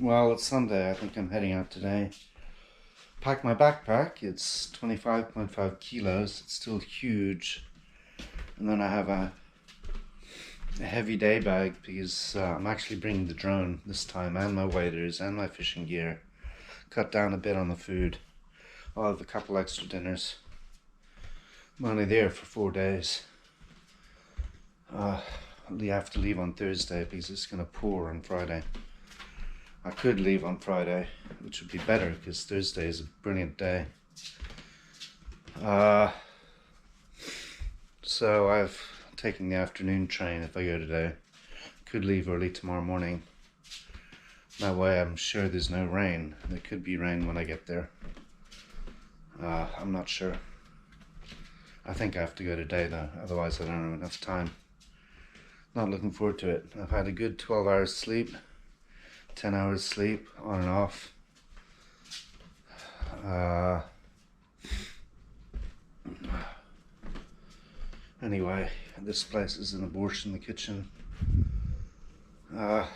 Well, it's Sunday. I think I'm heading out today. Pack my backpack. It's 25.5 kilos. It's still huge. And then I have a heavy day bag because I'm actually bringing the drone this time, and my waders and my fishing gear. Cut down a bit on the food. I'll have a couple extra dinners. I'm only there for 4 days. We have to leave on Thursday because it's going to pour on Friday. I could leave on Friday, which would be better because Thursday is a brilliant day. So I've taken the afternoon train if I go today. Could leave early tomorrow morning. That way I'm sure there's no rain. There could be rain when I get there. I'm not sure. I think I have to go today though, otherwise I don't have enough time. Not looking forward to it. I've had a good 12 hours sleep. 10 hours sleep on and off. Anyway, this place is an abortion, the kitchen. I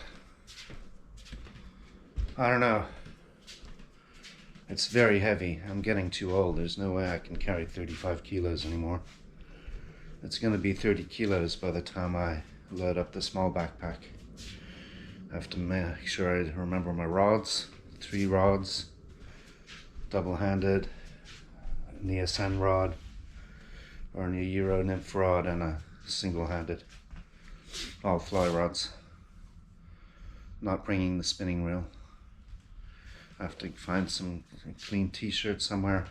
don't know. It's very heavy. I'm getting too old. There's no way I can carry 35 kilos anymore. It's going to be 30 kilos by the time I load up the small backpack. I have to make sure I remember my rods. 3 rods, double-handed, an ESN rod, or an Euro nymph rod, and a single-handed. All fly rods. Not bringing the spinning reel. I have to find some clean t-shirt somewhere.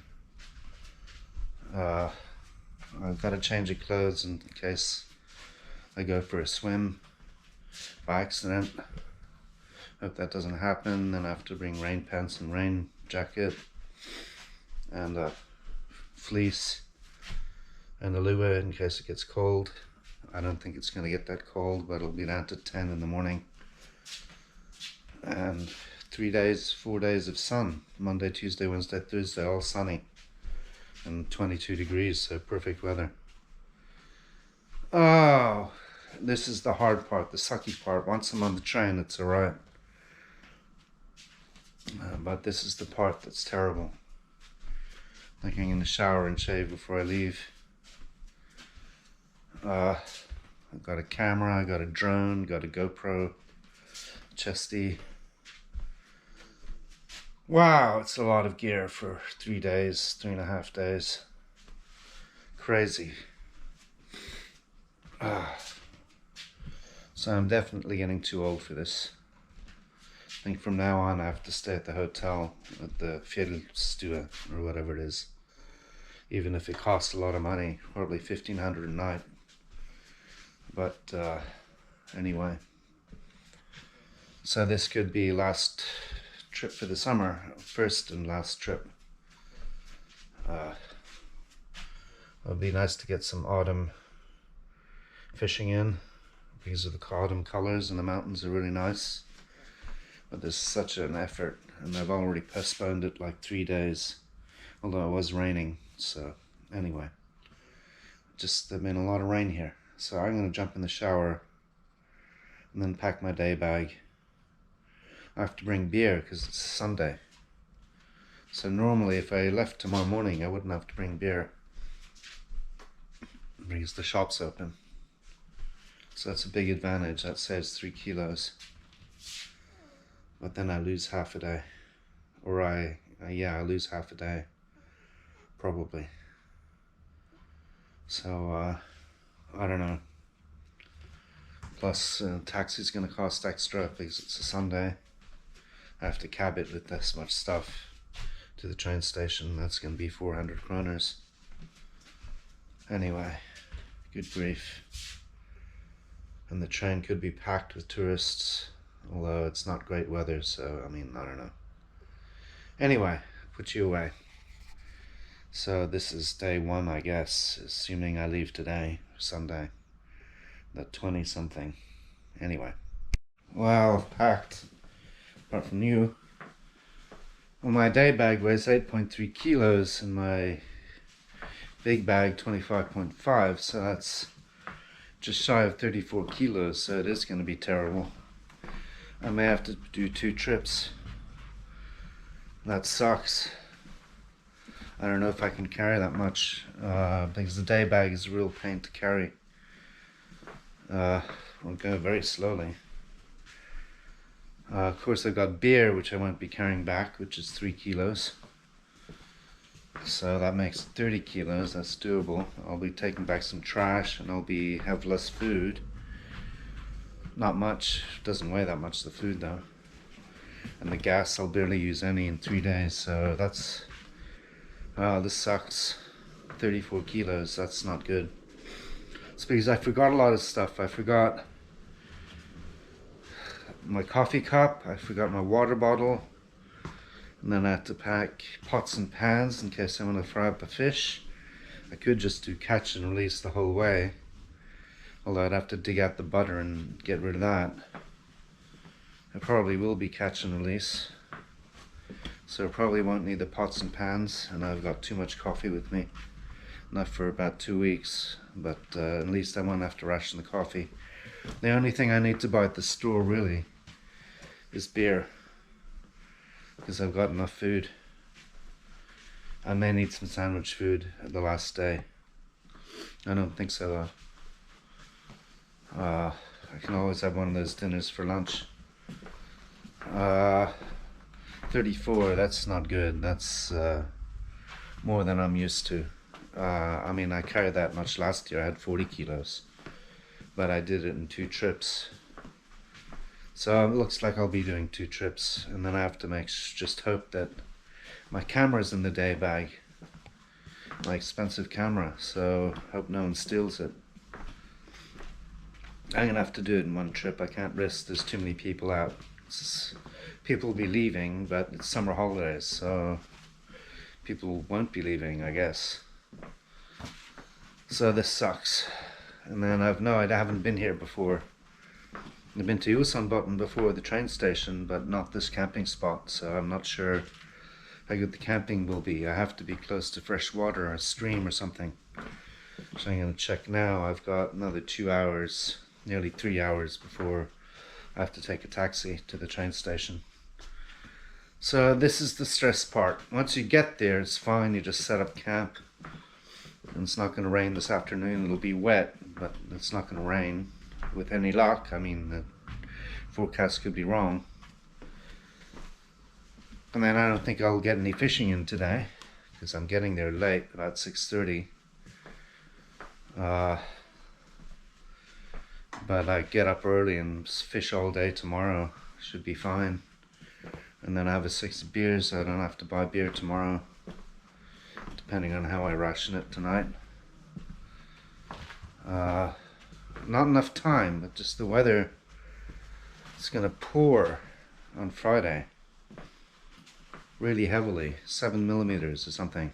I've got to change of clothes in case I go for a swim by accident. Hope that doesn't happen. Then I have to bring rain pants and rain jacket and a fleece and a lua in case it gets cold. I don't think it's going to get that cold, but it'll be down to 10 in the morning. And 4 days of sun. Monday, Tuesday, Wednesday, Thursday, all sunny. And 22 degrees, so perfect weather. Oh, this is the hard part, the sucky part. Once I'm on the train, it's alright. But this is the part that's terrible. Like I'm going to shower and shave before I leave. I've got a camera, I got a drone, got a GoPro, chesty. Wow, it's a lot of gear for 3 days, 3.5 days. Crazy. So I'm definitely getting too old for this. I think from now on I have to stay at the hotel at the Fjellstue or whatever it is. Even if it costs a lot of money, probably 1,500 a night. But anyway. So this could be last trip for the summer, first and last trip. It'll be nice to get some autumn fishing in because of the autumn colors, and the mountains are really nice. But there's such an effort, and I've already postponed it like 3 days, although it was raining. So anyway, just there's been a lot of rain here, so I'm going to jump in the shower and then pack my day bag. I have to bring beer because it's Sunday, so normally if I left tomorrow morning I wouldn't have to bring beer because the shop's open. So that's a big advantage. That saves 3 kilos. But then I lose half a day. Or I lose half a day. Probably. So, I don't know. Plus, taxi's going to cost extra because it's a Sunday. I have to cab it with this much stuff to the train station. That's going to be 400 kroners. Anyway, good grief. And the train could be packed with tourists. Although it's not great weather, so I mean, I don't know. Anyway, put you away. So this is day 1, I guess, assuming I leave today, Sunday, the 20 something. Anyway, well, packed, apart from you. Well, my day bag weighs 8.3 kilos and my big bag 25.5, so that's just shy of 34 kilos, so it is going to be terrible. I may have to do 2 trips. That sucks. I don't know if I can carry that much because the day bag is a real pain to carry. I'll go very slowly. Of course I've got beer which I won't be carrying back, which is 3 kilos. So that makes 30 kilos, that's doable. I'll be taking back some trash and I'll have less food. Not much, doesn't weigh that much, the food though. And the gas I'll barely use any in 3 days, so that's, this sucks. 34 kilos, that's not good. It's because I forgot a lot of stuff. I forgot my coffee cup, I forgot my water bottle, and then I had to pack pots and pans in case I want to fry up a fish. I could just do catch and release the whole way, although I'd have to dig out the butter and get rid of that. I probably will be catch and release, so I probably won't need the pots and pans, and I've got too much coffee with me. Not for about 2 weeks, but at least I won't have to ration the coffee. The only thing I need to buy at the store really is beer, because I've got enough food. I may need some sandwich food at the last day. I don't think so though. I can always have one of those dinners for lunch. 34, that's not good. That's more than I'm used to. I mean, I carried that much last year. I had 40 kilos, but I did it in 2 trips. So it looks like I'll be doing 2 trips, and then I have to just hope that my camera's in the day bag, my expensive camera, so hope no one steals it. I'm gonna have to do it in 1 trip. I can't risk, there's too many people out. People will be leaving, but it's summer holidays, so people won't be leaving, I guess. So this sucks. And then I haven't been here before. I've been to Ljosanbotn before, the train station, but not this camping spot, so I'm not sure how good the camping will be. I have to be close to fresh water or a stream or something. So I'm going to check now. I've got another 2 hours, nearly 3 hours before I have to take a taxi to the train station. So this is the stress part. Once you get there, it's fine. You just set up camp. And it's not going to rain this afternoon. It'll be wet, but it's not going to rain. With any luck, I mean, the forecast could be wrong. And then I don't think I'll get any fishing in today, because I'm getting there late, about 6:30. But I get up early and fish all day tomorrow. Should be fine. And then I have a 6 of beers, so I don't have to buy beer tomorrow, depending on how I ration it tonight. Not enough time, but just the weather. It's gonna pour on Friday, really heavily, 7 millimeters or something,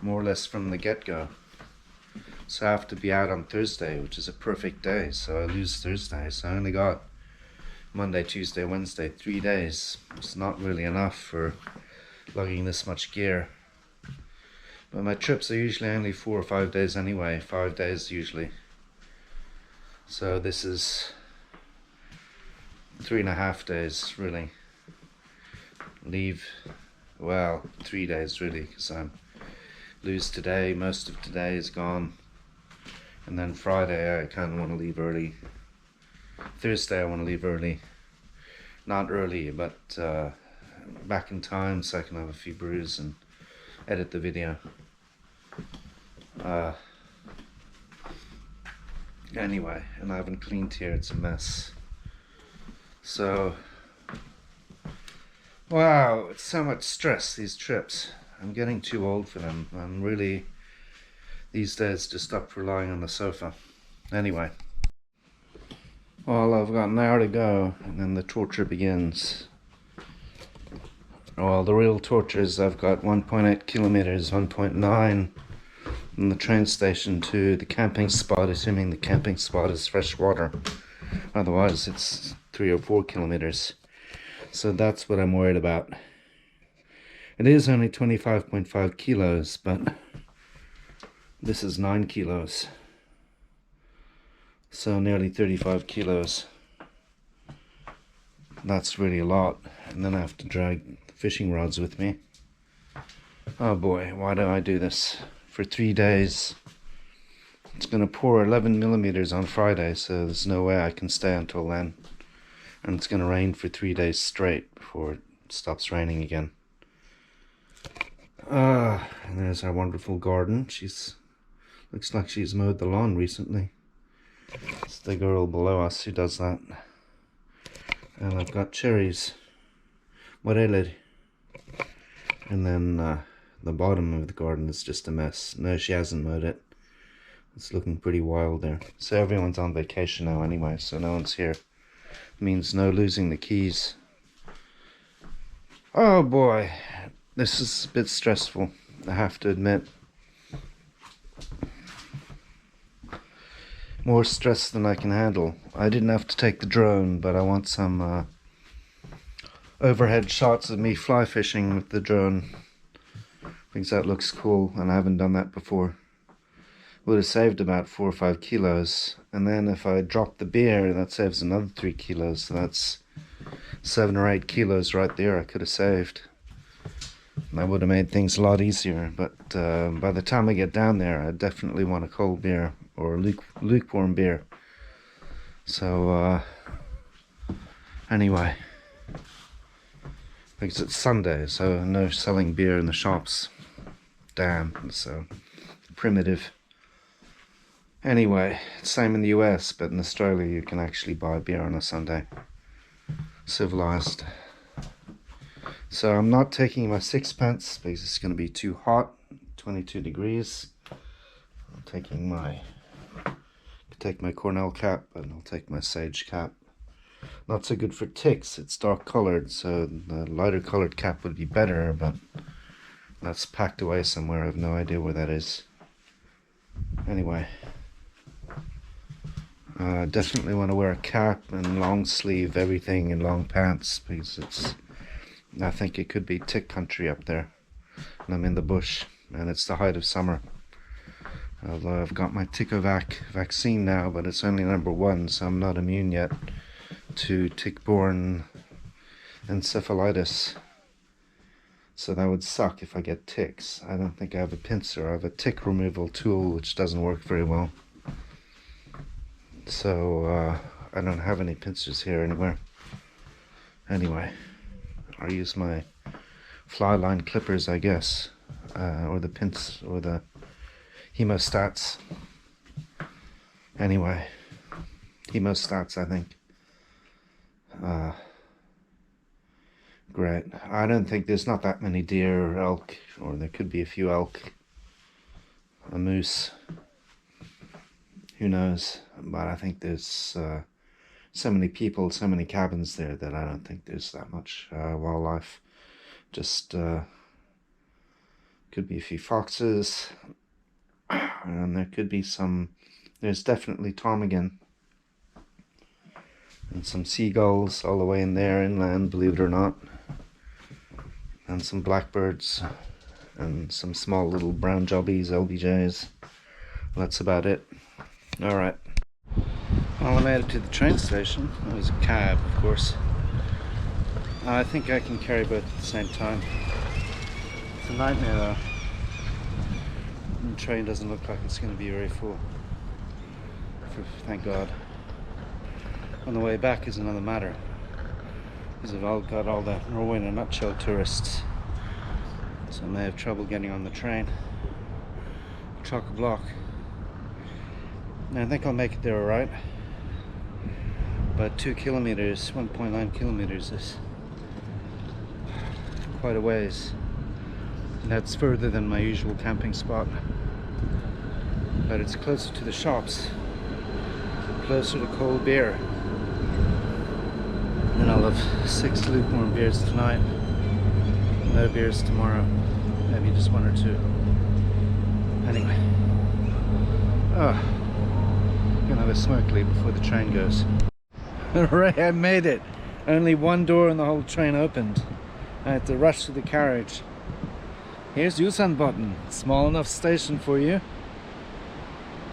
more or less from the get-go. So I have to be out on Thursday, which is a perfect day, so I lose Thursday, so I only got Monday, Tuesday, Wednesday, 3 days. It's not really enough for lugging this much gear. But my trips are usually only 4 or 5 days anyway, 5 days usually. So this is 3.5 days really. Leave, well, 3 days really, because I lose today, most of today is gone. And then Friday I kind of want to leave early. Thursday I want to leave early. Not early, but back in time so I can have a few brews and edit the video. Anyway, and I haven't cleaned here, it's a mess. So, wow, it's so much stress, these trips. I'm getting too old for them. I'm really, these days, just up for lying on the sofa. Anyway. Well, I've got an hour to go, and then the torture begins. Well, the real torture is I've got 1.8 kilometers, 1.9 from the train station to the camping spot, assuming the camping spot is fresh water. Otherwise, it's 3 or 4 kilometers. So that's what I'm worried about. It is only 25.5 kilos, but this is 9 kilos. So nearly 35 kilos. That's really a lot. And then I have to drag fishing rods with me. Oh boy, why do I do this? For 3 days. It's gonna pour 11 millimeters on Friday, so there's no way I can stay until then. And it's gonna rain for 3 days straight before it stops raining again. And there's our wonderful garden. Looks like she's mowed the lawn recently. It's the girl below us who does that. And I've got cherries. Moreller. And then the bottom of the garden is just a mess. No, she hasn't mowed it. It's looking pretty wild there. So everyone's on vacation now anyway, so no one's here. Means no losing the keys. Oh boy, this is a bit stressful, I have to admit. More stress than I can handle. I didn't have to take the drone, but I want some overhead shots of me fly fishing with the drone. Thinks that looks cool, and I haven't done that before. Would have saved about 4 or 5 kilos, and then if I drop the beer, that saves another 3 kilos, so that's 7 or 8 kilos right there I could have saved. And that would have made things a lot easier, but by the time I get down there, I definitely want a cold beer, or a lukewarm beer. So anyway, because it's Sunday, so no selling beer in the shops. Damn, so primitive. Anyway, same in the US, but in Australia you can actually buy beer on a Sunday. Civilized. So I'm not taking my sixpence because it's going to be too hot. 22 degrees. I'm taking take my Cornell cap, and I'll take my Sage cap. Not so good for ticks, it's dark colored, so the lighter colored cap would be better, but that's packed away somewhere. I have no idea where that is. Anyway, definitely want to wear a cap and long sleeve everything and long pants, because I think it could be tick country up there, and I'm in the bush, and it's the height of summer. Although I've got my Tickovac vaccine now, but it's only #1, so I'm not immune yet to tick-borne encephalitis. So that would suck if I get ticks. I don't think I have a pincer. I have a tick removal tool, which doesn't work very well. So I don't have any pincers here anywhere. Anyway, I'll use my fly line clippers, I guess, or the hemostats. Anyway, hemostats, I think. Great. I don't think there's not that many deer or elk, or there could be a few elk, a moose, who knows, but I think there's so many people, so many cabins there that I don't think there's that much wildlife. Just could be a few foxes, and there could be there's definitely ptarmigan and some seagulls all the way in there inland, believe it or not, and some blackbirds and some small little brown jobbies, LBJs. That's about it. Alright, well, I made it to the train station. It was a cab, of course. I think I can carry both at the same time. It's a nightmare though. The train doesn't look like it's going to be very full. Thank God. On the way back is another matter, because I've got all the Norway in a nutshell tourists, so I may have trouble getting on the train. Chock-a-block. I think I'll make it there alright, but 2 kilometers, 1.9 kilometers is quite a ways. And that's further than my usual camping spot, but it's closer to the shops, closer to cold beer. And I'll have 6 lukewarm beers tonight, no beers tomorrow, maybe just 1 or 2. Anyway, gonna have a smoky before the train goes. Hooray, I made it! Only one door in the whole train opened. I had to rush to the carriage. Here's Ljosanbotn, small enough station for you.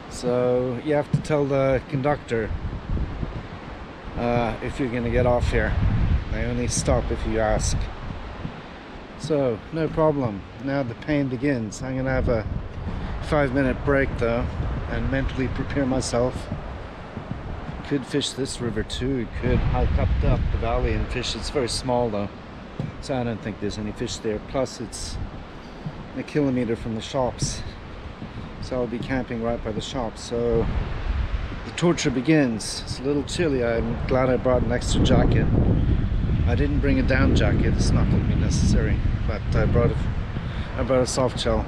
So you have to tell the conductor if you're gonna get off here. They only stop if you ask. So, no problem. Now the pain begins. I'm gonna have a 5-minute break though and mentally prepare myself. Could fish this river too. Could hike up the valley and fish. It's very small though, so I don't think there's any fish there. Plus it's a kilometer from the shops, so I'll be camping right by the shops. So the torture begins. It's a little chilly. I'm glad I brought an extra jacket. I didn't bring a down jacket. It's not going to be necessary, but I brought a soft shell.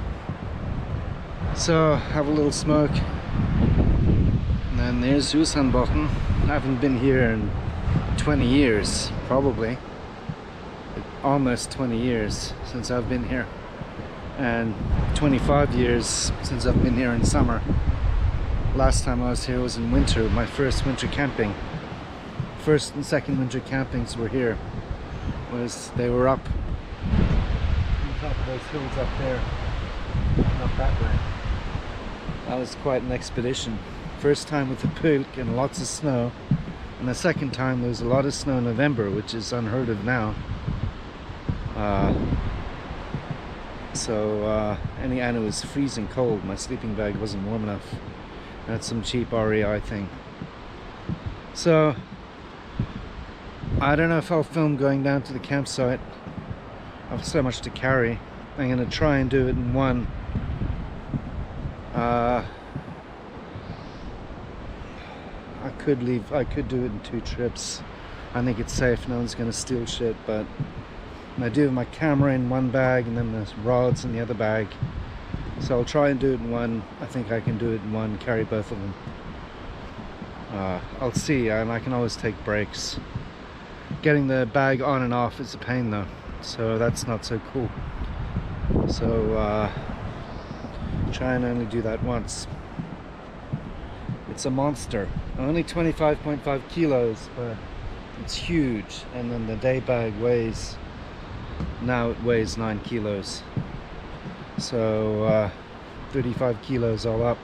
So have a little smoke, and then there's Ljosanbotn. I haven't been here in 20 years, probably almost 20 years since I've been here, and 25 years since I've been here in summer. Last time I was here was in winter, my first winter camping. First and second winter campings were here. They were up on top of those hills up there, not that way. That was quite an expedition. First time with the pulk and lots of snow, and the second time there was a lot of snow in November, which is unheard of now. And it was freezing cold. My sleeping bag wasn't warm enough. That's some cheap REI thing. So I don't know if I'll film going down to the campsite. I have so much to carry. I'm gonna try and do it in one. I could do it in 2 trips. I think it's safe, no one's gonna steal shit, but I do have my camera in one bag and then there's rods in the other bag. So I'll try and do it in one. I think I can do it in one, carry both of them. I'll see, and I can always take breaks. Getting the bag on and off is a pain though, so that's not so cool. So try and only do that once. It's a monster, only 25.5 kilos, but it's huge. And then the day bag weighs, now it weighs 9 kilos. So 35 kilos all up,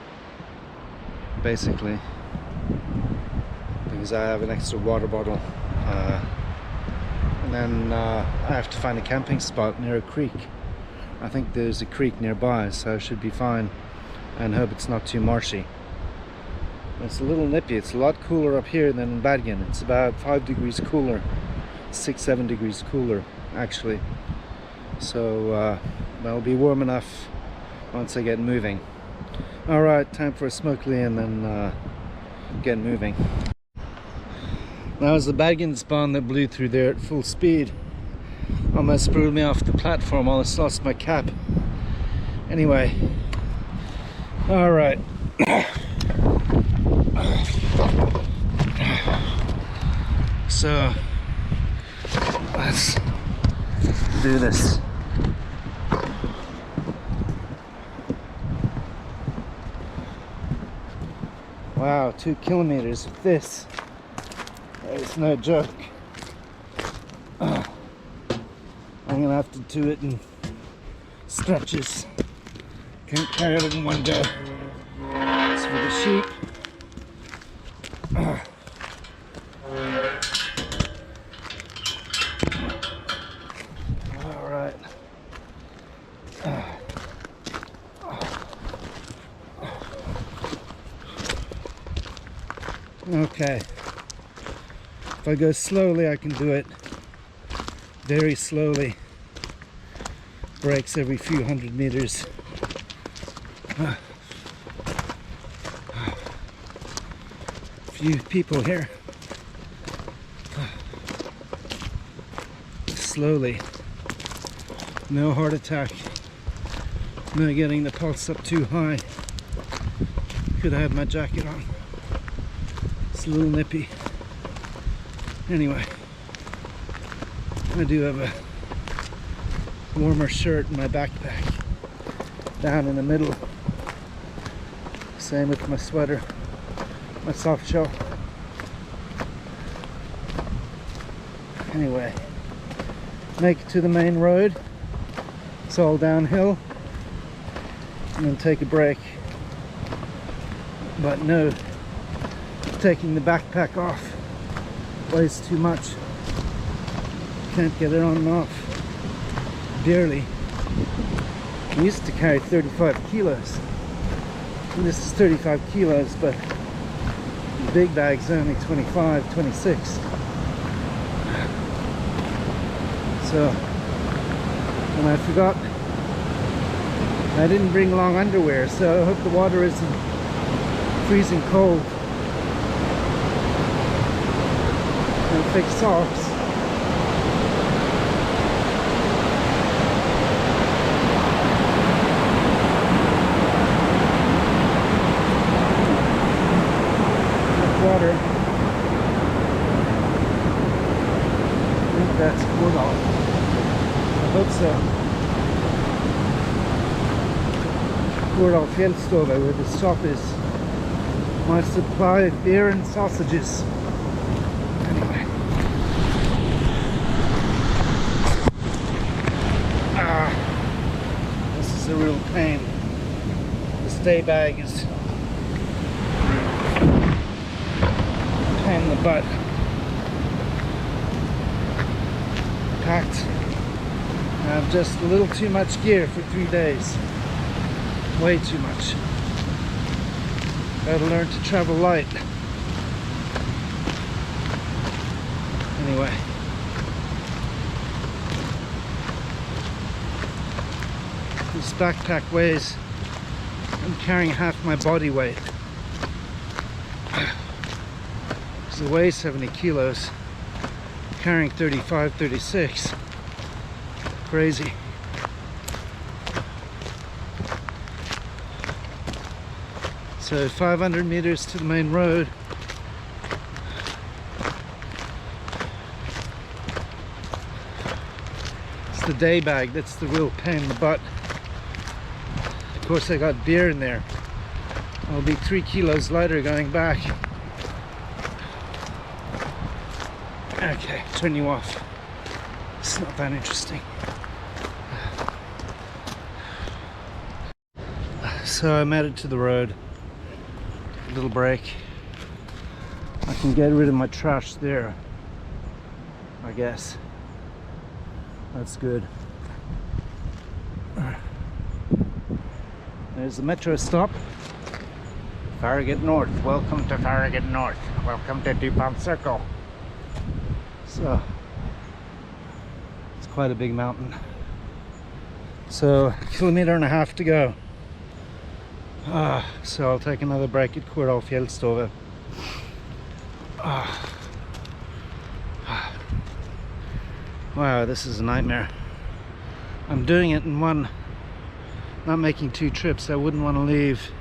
basically, because I have an extra water bottle. And then I have to find a camping spot near a creek. I think there's a creek nearby, so I should be fine, and hope it's not too marshy. It's a little nippy. It's a lot cooler up here than in Bergen. It's about 5 degrees cooler, 6-7 degrees cooler actually. So that'll be warm enough once I get moving. Alright, time for a smokely and then get moving. That was the Bergen spawn that blew through there at full speed. Almost blew me off the platform. Almost lost my cap. Anyway, alright. So let's do this. Wow, 2 kilometers of this. It's no joke. I'm gonna have to do it in stretches. Can't carry it in one go. It's for the sheep. All right. Okay. If I go slowly, I can do it very slowly. Breaks every few hundred meters. Few people here. Slowly. No heart attack. No getting the pulse up too high. Could have had my jacket on. It's a little nippy. Anyway, I do have a warmer shirt in my backpack down in the middle. Same with my sweater, my soft shell. Anyway, make it to the main road. It's all downhill, and then take a break. But no, taking the backpack off weighs too much. can't get it on and off. Barely. I used to carry 35 kilos. And this is 35 kilos, but the big bag's only 25, 26. So, and I forgot I didn't bring long underwear, so I hope the water isn't freezing cold. And thick socks. Water. I think that's Gordal. I hope so. Gordal Fjellstove, where the stop is. My supply of beer and sausages. Anyway. This is a real pain. The stay bag is in the butt. Packed. I have just a little too much gear for 3 days. Way too much. Gotta learn to travel light. Anyway. This backpack weighs, I'm carrying half my body weight. It weighs 70 kilos, carrying 35, 36. Crazy. So 500 meters to the main road. It's the day bag that's the real pain in the butt. Of course I got beer in there. I'll be 3 kilos lighter going back. Okay, turn you off. It's not that interesting. So I'm headed to the road. A little break. I can get rid of my trash there, I guess. That's good. There's the metro stop. Farragut North. Welcome to Farragut North. Welcome to DuPont Circle. So it's quite a big mountain. So a kilometer and a half to go. So I'll take another break at Gordal Fjellstove. Wow, this is a nightmare. I'm doing it in one, not making 2 trips. I wouldn't want to leave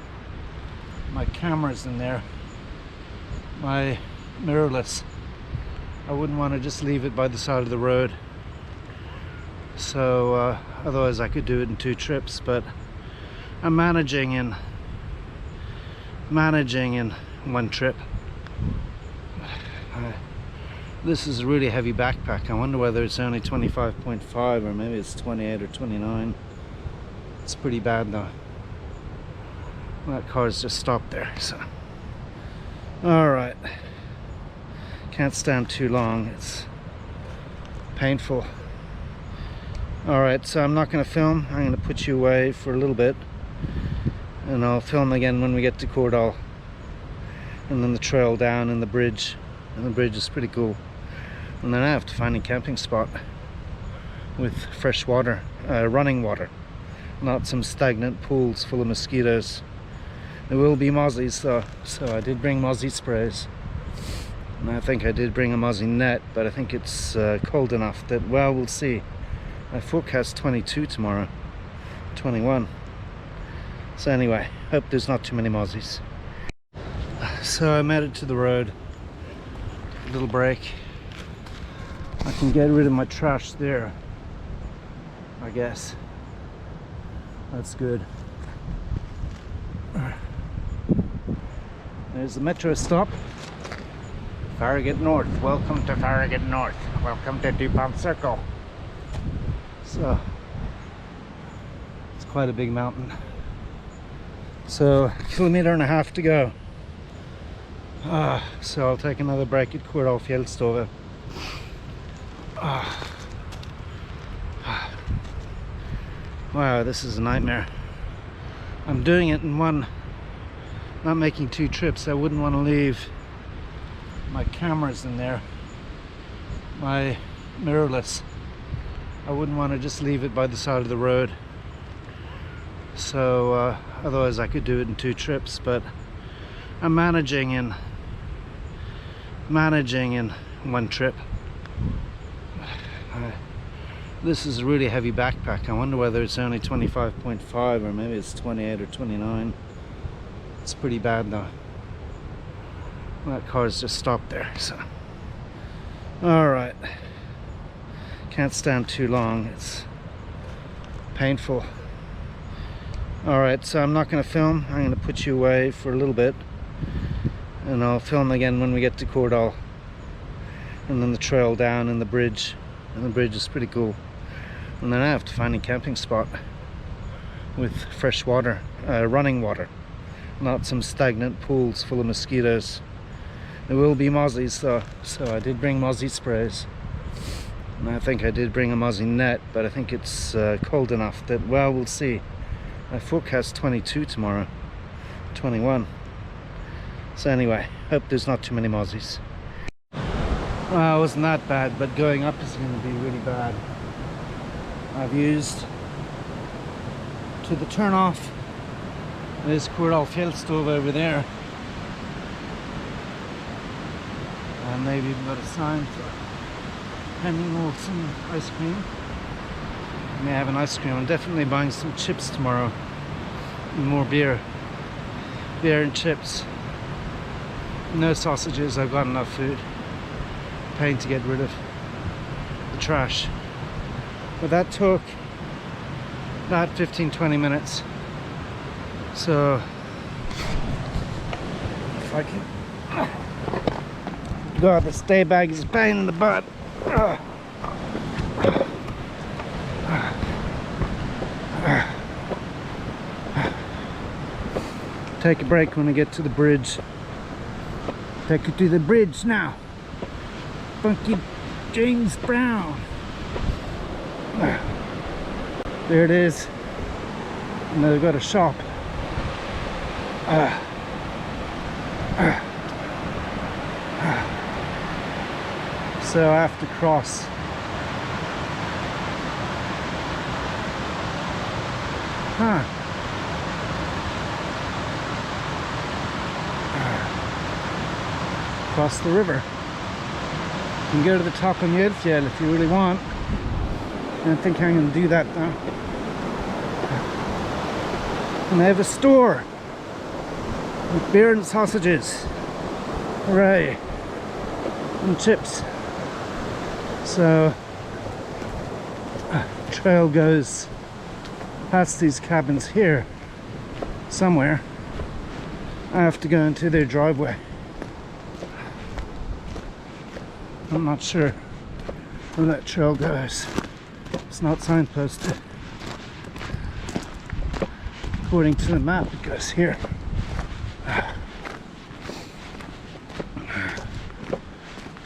my cameras in there, my mirrorless. I wouldn't want to just leave it by the side of the road. So otherwise I could do it in 2 trips, but I'm managing in 1 trip. This is a really heavy backpack. I wonder whether it's only 25.5 or maybe it's 28 or 29. It's pretty bad though. That car's just stopped there, so alright. Can't stand too long, it's painful. Alright, so I'm not going to film. I'm going to put you away for a little bit and I'll film again when we get to Gordal, and then the trail down and the bridge, and the bridge is pretty cool. And then I have to find a camping spot with fresh water, running water, not some stagnant pools full of mosquitoes. There will be mozzies though, so I did bring mozzie sprays. And I think I did bring a mozzie net, but I think it's cold enough that, well, we'll see. I forecast 22 tomorrow, 21. So anyway, hope there's not too many mozzies. So I'm headed to the road. A little break. I can get rid of my trash there, I guess. That's good. There's the metro stop. Farragut North. Welcome to Farragut North. Welcome to DuPont Circle. So it's quite a big mountain. So a kilometer and a half to go. So I'll take another break at Gordal Fjellstove. Wow, this is a nightmare. I'm doing it in one, not making 2 trips. I wouldn't want to leave my cameras in there, my mirrorless. I wouldn't want to just leave it by the side of the road. So otherwise I could do it in 2 trips, but I'm managing in 1 trip. This is a really heavy backpack. I wonder whether it's only 25.5 or maybe it's 28 or 29. It's pretty bad though. That car's just stopped there, so. Alright. Can't stand too long. It's painful. Alright, so I'm not going to film. I'm going to put you away for a little bit. And I'll film again when we get to Cordal. And then the trail down and the bridge. And the bridge is pretty cool. And then I have to find a camping spot with fresh water, running water, not some stagnant pools full of mosquitoes. There will be mozzies though, so I did bring mozzie sprays, and I think I did bring a mozzie net, but I think it's cold enough that, well, we'll see. I forecast 22 tomorrow, 21. So anyway, hope there's not too many mozzies. Well, it wasn't that bad, but going up is going to be really bad. I've used to the turn off. There's Cordal Fjellstove over there, and they've even got a sign for Henning Olsen ice cream. I may have an ice cream. I'm definitely buying some chips tomorrow and more beer and chips. No sausages. I've got enough food. Paying to get rid of the trash. But that took about 15-20 minutes. So if I can, God, the stay bag is a pain in the butt. Take a break when I get to the bridge. Take it to the bridge now. Funky James Brown. There it is. And they've got a shop. So I have to cross. Cross the river. You can go to the top of Mjølfjell if you really want. I don't think I'm going to do that though. And they have a store with beer and sausages. Hooray! And chips. So, trail goes past these cabins here somewhere. I have to go into their driveway. I'm not sure where that trail goes. It's not signposted. According to the map, it goes here.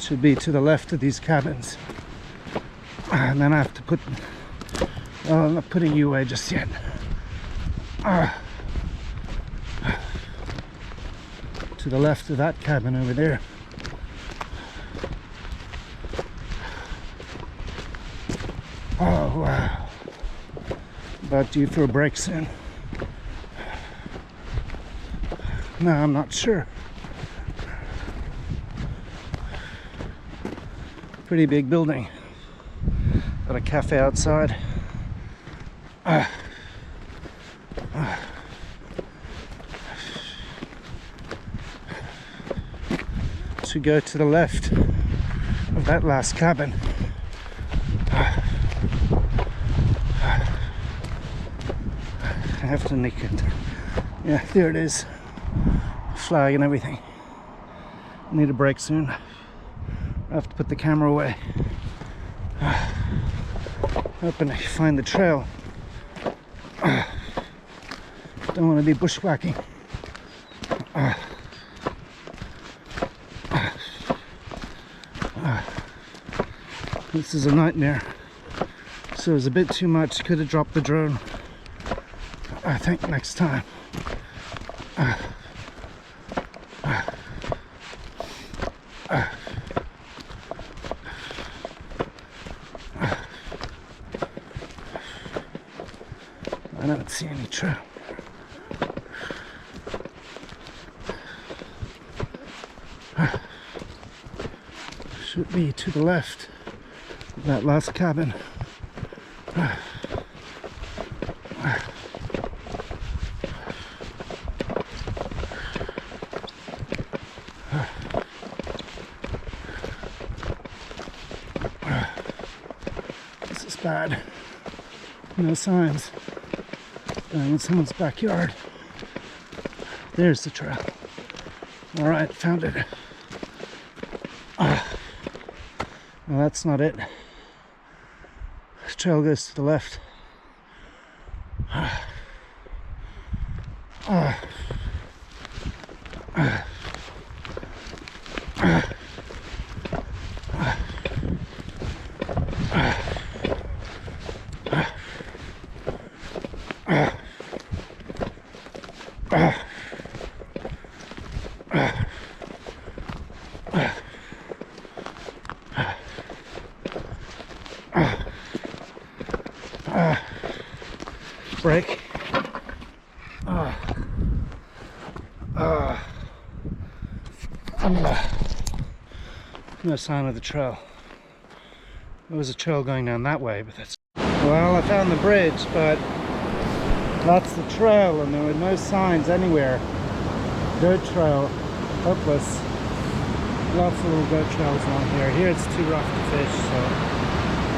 Should be to the left of these cabins. And then I have to put, well, I'm not putting you away just yet. To the left of that cabin over there. Oh wow. About due for a break soon. No, I'm not sure. Pretty big building. Got a cafe outside. To go to the left of that last cabin. I have to nick it. Yeah, there it is. Flag and everything. Need a break soon. I have to put the camera away. Hoping I find the trail. Don't want to be bushwhacking. This is a nightmare. So it was a bit too much. Could have dropped the drone. I think next time. I don't see any trail. Should be to the left of that last cabin. This is bad. No signs. Going in someone's backyard. There's the trail. All right, found it. Well, that's not it. The trail goes to the left. Break. No sign of the trail. There was a trail going down that way, but that's... Well, I found the bridge, but that's the trail, and there were no signs anywhere. Dirt trail, hopeless. Lots of little dirt trails along here. Here it's too rough to fish, so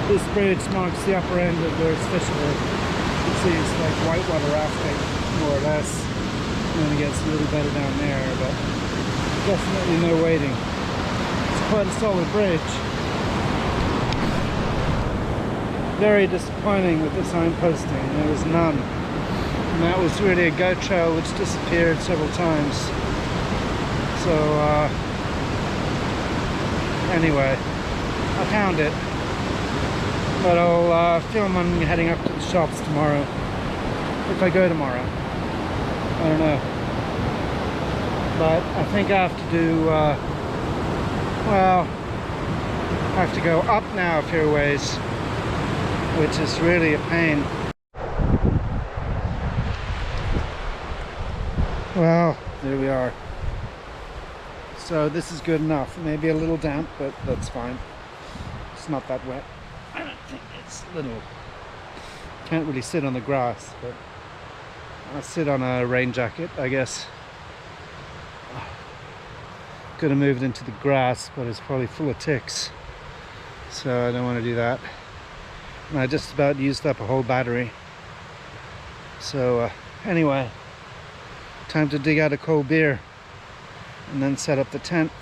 this bridge marks the upper end of where it's fishable. You can see it's like whitewater rafting, more or less. And then it gets a little better down there, but definitely no wading. It's quite a solid bridge. Very disappointing with the signposting. There was none. And that was really a goat trail which disappeared several times. So anyway, I found it. But I'll film on heading up to the shops tomorrow. If I go tomorrow. I don't know. But I think I have to do, well, I have to go up now a fair ways, which is really a pain. Well, there we are. So this is good enough. Maybe a little damp, but that's fine. It's not that wet. I don't think it's little. Can't really sit on the grass, but I'll sit on a rain jacket, I guess. Could have moved into the grass, but it's probably full of ticks, so I don't want to do that. And I just about used up a whole battery. So anyway, time to dig out a cold beer and then set up the tent.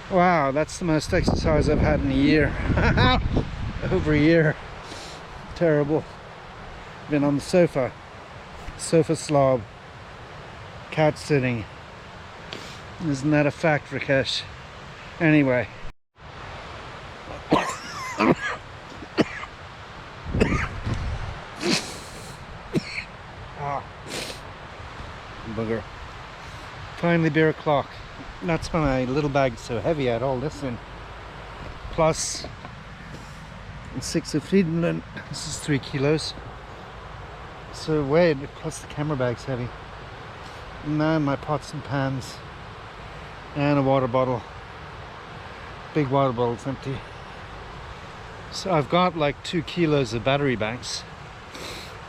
Wow, that's the most exercise I've had in a year. Over a year. Terrible. Been on the sofa slob, couch sitting. Isn't that a fact, Rakesh? Anyway. Bugger. Finally beer o'clock. That's why my little bag's so heavy. I had all this in. Plus 6 of feeding. This is 3 kilos. So weighed, plus the camera bag's heavy. And now my pots and pans. And a water bottle. Big water bottle's empty. So I've got like 2 kilos of battery banks.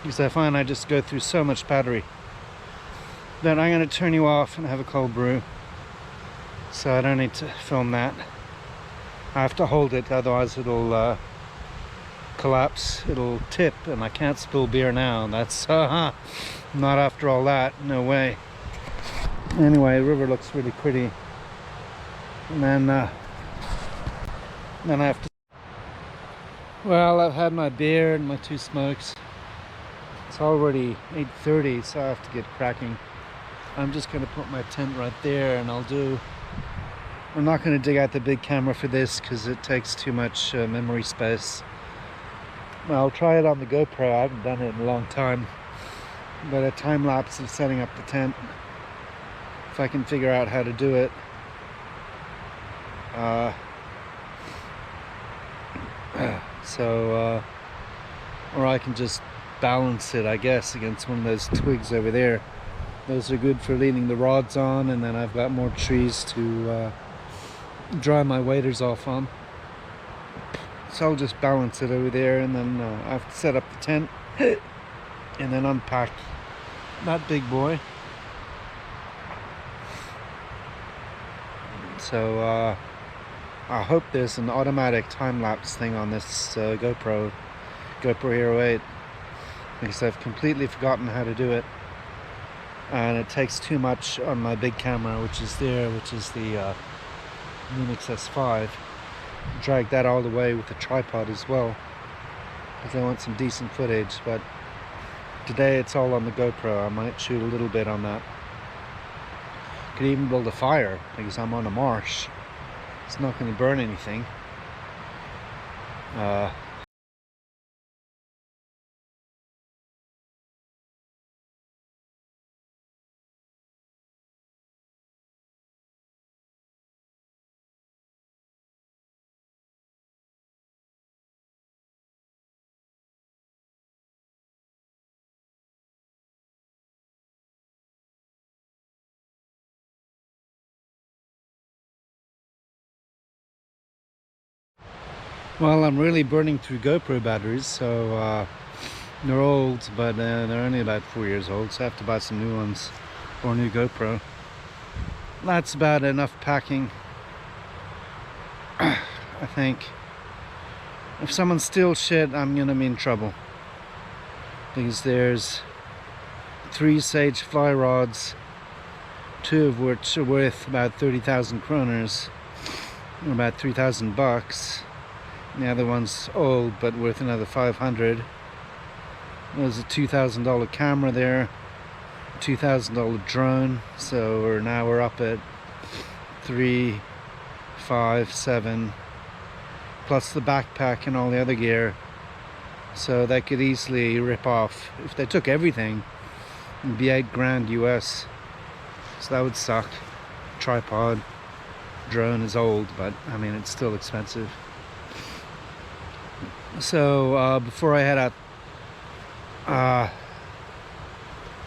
Because I find I just go through so much battery. Then I'm going to turn you off and have a cold brew. So I don't need to film that. I have to hold it, otherwise it'll collapse, it'll tip, and I can't spill beer now. That's not after all that, no way. Anyway, the river looks really pretty. And then I have to... Well, I've had my beer and my 2 smokes. It's already 8:30, so I have to get cracking. I'm just going to put my tent right there, and I'm not going to dig out the big camera for this because it takes too much memory space. I'll try it on the GoPro. I haven't done it in a long time. but a time lapse of setting up the tent, if I can figure out how to do it. Or I can just balance it, I guess, against one of those twigs over there. Those are good for leaning the rods on, and then I've got more trees to dry my waders off on. So I'll just balance it over there, and then I have to set up the tent and then unpack that big boy. So I hope there's an automatic time-lapse thing on this GoPro Hero 8, because I've completely forgotten how to do it, and it takes too much on my big camera, which is the Lumix S5. Drag that all the way with the tripod as well, because I want some decent footage. But today it's all on the GoPro. I might shoot a little bit on that. Could even build a fire, because I'm on a marsh. It's not going to burn anything. Well, I'm really burning through GoPro batteries, so they're old, but they're only about 4 years old, so I have to buy some new ones or a new GoPro. That's about enough packing, I think. If someone steals shit, I'm gonna be in trouble, because there's 3 sage fly rods, 2 of which are worth about 30,000 kroners, or about 3,000 bucks. The other one's old, but worth another 500. There's a $2,000 camera there, $2,000 drone. So we're up at 3, 5, 7, plus the backpack and all the other gear. So they could easily rip off, if they took everything, it'd be $8,000 US. So that would suck. Tripod, drone is old, but I mean, it's still expensive. So before I head out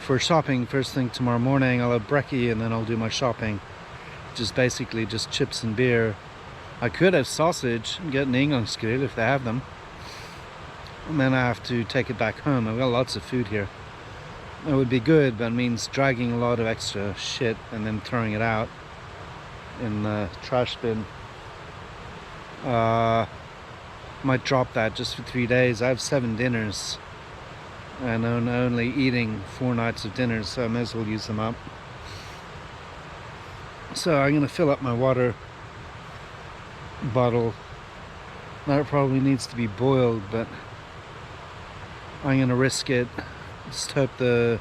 for shopping first thing tomorrow morning, I'll have brekkie and then I'll do my shopping, which is basically just chips and beer. I could have sausage and get an ingångsgrill if they have them, and then I have to take it back home. I've got lots of food here. It would be good, but it means dragging a lot of extra shit and then throwing it out in the trash bin. Might drop that just for 3 days. I have 7 dinners, and I'm only eating 4 nights of dinners, so I may as well use them up. So I'm gonna fill up my water bottle. That probably needs to be boiled, but I'm gonna risk it. Just hope the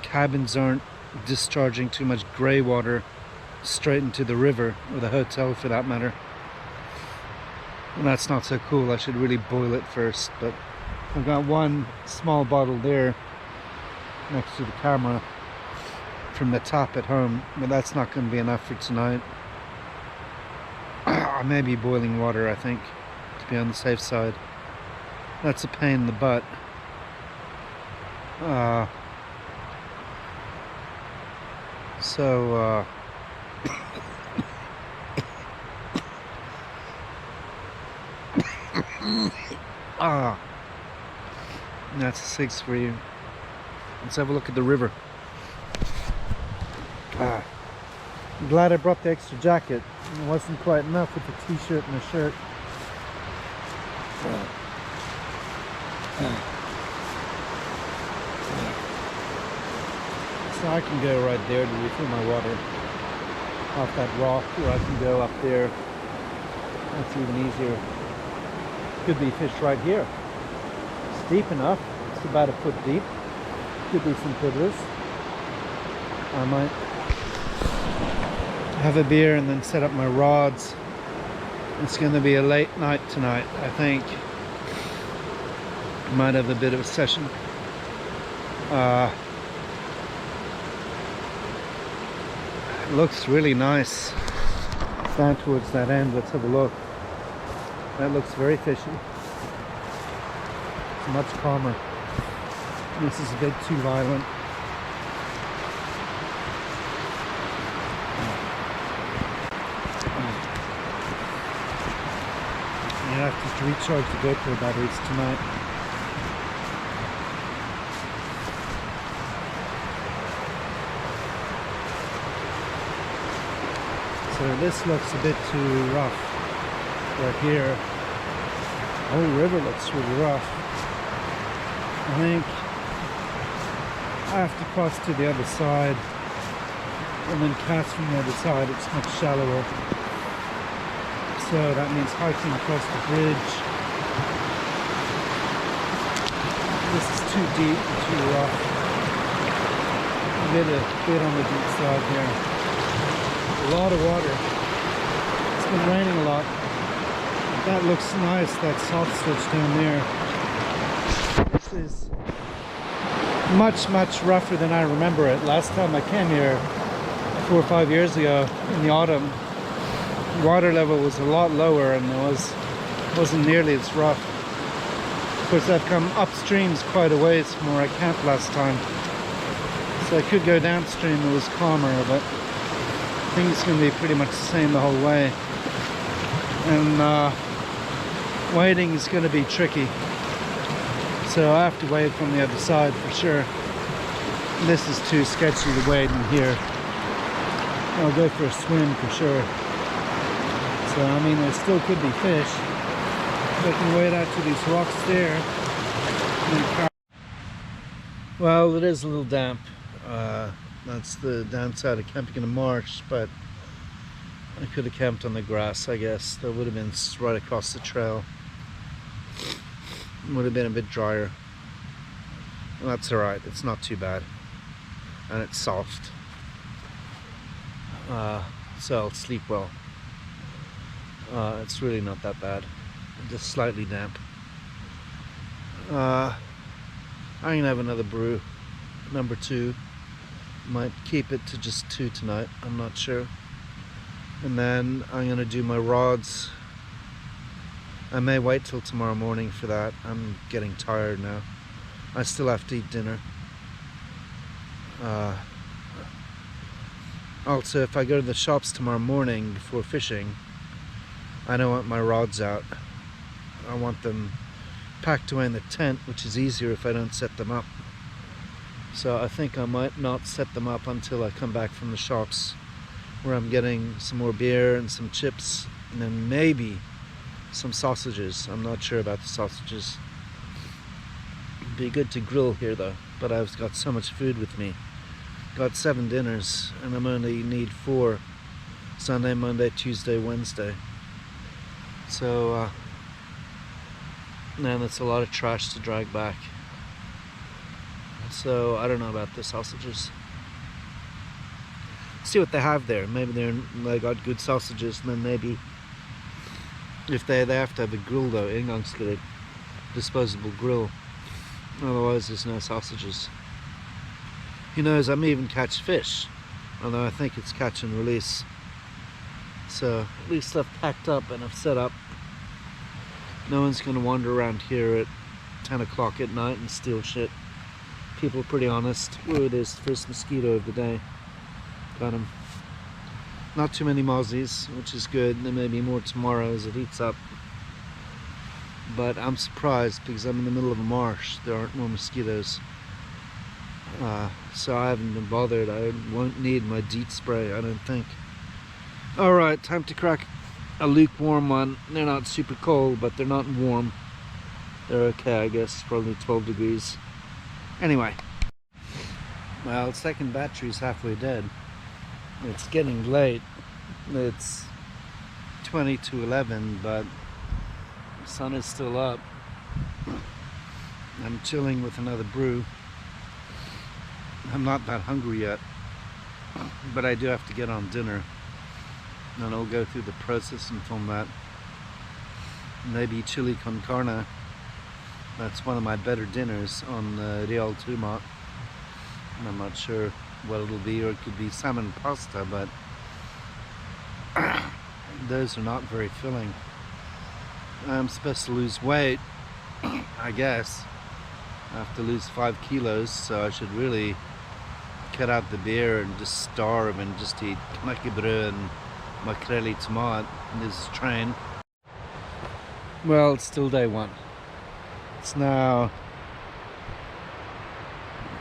cabins aren't discharging too much grey water straight into the river, or the hotel for that matter. And that's not so cool. I should really boil it first, but I've got one small bottle there next to the camera from the tap at home, but that's not going to be enough for tonight. I may be boiling water, I think, to be on the safe side. That's a pain in the butt. That's a 6 for you. Let's have a look at the river. I'm glad I brought the extra jacket. It wasn't quite enough with the t-shirt and the shirt. So I can go right there to refill my water off that rock, or I can go up there. That's even easier. Could be fish right here. It's deep enough. It's about 1 foot deep. Could be some fiddlers. I might have a beer and then set up my rods. It's going to be a late night tonight, I think. Might have a bit of a session. Looks really nice down towards that end. Let's have a look. That looks very fishy. It's much calmer. This is a bit too violent. You have to recharge the GoPro batteries tonight. So this looks a bit too rough right here. The whole river looks really rough. I think I have to cross to the other side and then cast from the other side. It's much shallower. So that means hiking across the bridge. This is too deep and too rough. A bit on the deep side here. A lot of water. It's been raining a lot. That looks nice, that soft switch down there. This is much rougher than I remember it. Last time I came here 4 or 5 years ago in the autumn, water level was a lot lower and it wasn't nearly as rough. Of course, I've come upstreams quite a ways from where I camped last time, so I could go downstream. It was calmer, but I think it's going to be pretty much the same the whole way. And wading is going to be tricky, so I have to wade from the other side for sure. This is too sketchy to wade in here. I'll go for a swim for sure. So I mean, there still could be fish. I can wade out to these rocks there. Well, it is a little damp. That's the downside of camping in a marsh, but I could have camped on the grass, I guess. That would have been right across the trail. Would have been a bit drier. Well, that's alright, it's not too bad. And it's soft. So I'll sleep well. It's really not that bad. Just slightly damp. I'm gonna have another brew, number 2. Might keep it to just 2 tonight, I'm not sure. And then I'm gonna do my rods. I may wait till tomorrow morning for that. I'm getting tired now. I still have to eat dinner. Also, if I go to the shops tomorrow morning before fishing, I don't want my rods out. I want them packed away in the tent, which is easier if I don't set them up. So I think I might not set them up until I come back from the shops, where I'm getting some more beer and some chips, and then maybe some sausages. I'm not sure about the sausages. It'd be good to grill here though, but I've got so much food with me. Got 7 dinners and I'm only need 4. Sunday, Monday, Tuesday, Wednesday. So man, that's a lot of trash to drag back. So I don't know about the sausages. See what they have there. Maybe they got good sausages, and then maybe if they have to have a grill though. Ingangsgrill, disposable grill. Otherwise there's no sausages. Who knows, I may even catch fish, although I think it's catch and release. So at least I've packed up and I've set up. No one's going to wander around here at 10 o'clock at night and steal shit. People are pretty honest. Oh, there's the first mosquito of the day. Got him. Not too many mozzies, which is good. There may be more tomorrow as it heats up. But I'm surprised because I'm in the middle of a marsh. There aren't more mosquitoes. So I haven't been bothered. I won't need my DEET spray, I don't think. Alright, time to crack a lukewarm one. They're not super cold, but they're not warm. They're okay, I guess. Probably 12 degrees. Anyway. Well, second battery's halfway dead. It's getting late. It's 20 to 11, but the sun is still up. I'm chilling with another brew. I'm not that hungry yet, but I do have to get on dinner. And I'll go through the process and film that. Maybe chili con carne. That's one of my better dinners on Real Tumat. I'm not sure. what it'll be, or it could be salmon pasta, but those are not very filling. I'm supposed to lose weight, I guess. I have to lose 5 kilos, so I should really cut out the beer and just starve and just eat knäckebröd and makreli tomat in this train. Well, it's still day one. It's now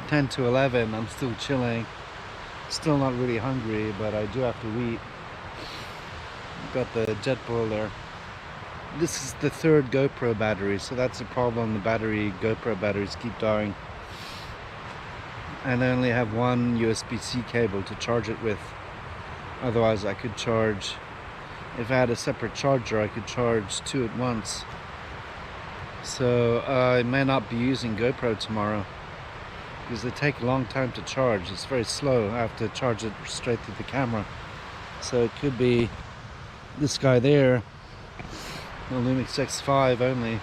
10 to 11. I'm still chilling. Still not really hungry, but I do have to eat. Got the jet boil there. This is the third GoPro battery, so that's a problem. The GoPro batteries keep dying. And I only have one USB-C cable to charge it with. Otherwise I could charge, if I had a separate charger, I could charge 2 at once. So I may not be using GoPro tomorrow because they take a long time to charge. It's very slow. I have to charge it straight through the camera. So it could be this guy there, the Lumix X5 only,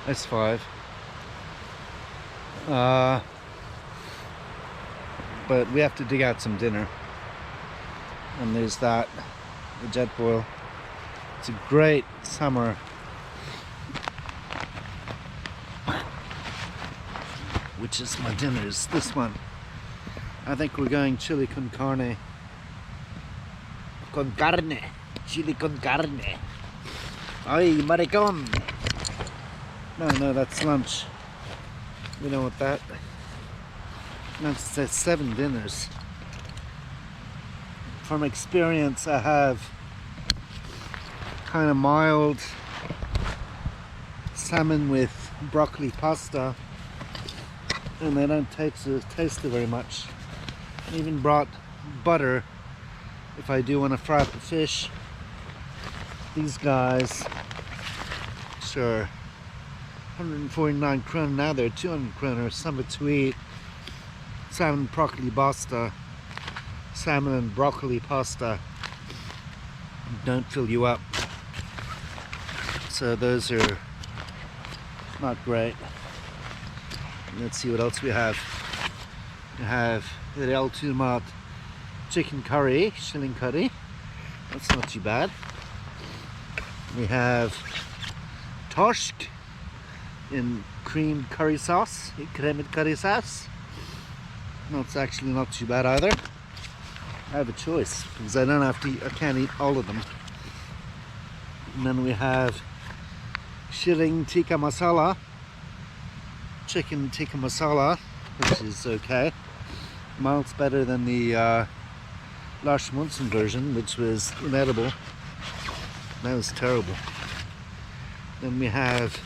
S5. But we have to dig out some dinner. And there's that, the jet boil. It's a great summer. Which is my dinner, is this one. I think we're going chili con carne. Con carne. Chili con carne. Ay, maricon. No, that's lunch. We don't want that. That's 7 dinners. From experience, I have kind of mild salmon with broccoli pasta, and they don't taste it very much. I even brought butter if I do want to fry up the fish. These guys, sure, 149 kroner, now they're 200 kroner, something to eat. Salmon broccoli pasta, salmon and broccoli pasta don't fill you up. So those are not great. Let's see what else we have. We have real tomat chicken curry, shilling curry. That's not too bad. We have torsk in creamed curry sauce, creamed curry sauce. That's actually not too bad either. I have a choice because I don't have to eat, I can't eat all of them. And then we have shilling tikka masala, chicken tikka masala, which is okay. Miles better than the Ljosanbotn version, which was inedible. That was terrible. Then we have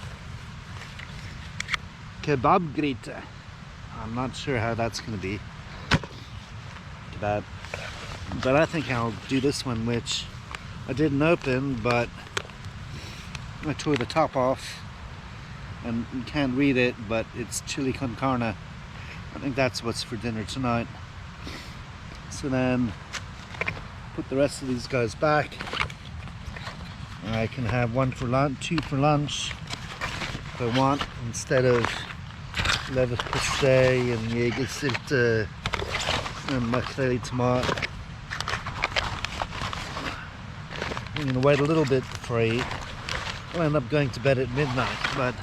kebab grita. I'm not sure how that's going to be. Kebab. But I think I'll do this one, which I didn't open, but I tore the top off and you can't read it, but it's chili con carne. I think that's what's for dinner tonight. So then put the rest of these guys back. I can have 1 for lunch, 2 for lunch if I want, instead of leverpastei and jägersylte and makreli tomat. I'm going to wait a little bit before I eat. I'll end up going to bed at midnight, but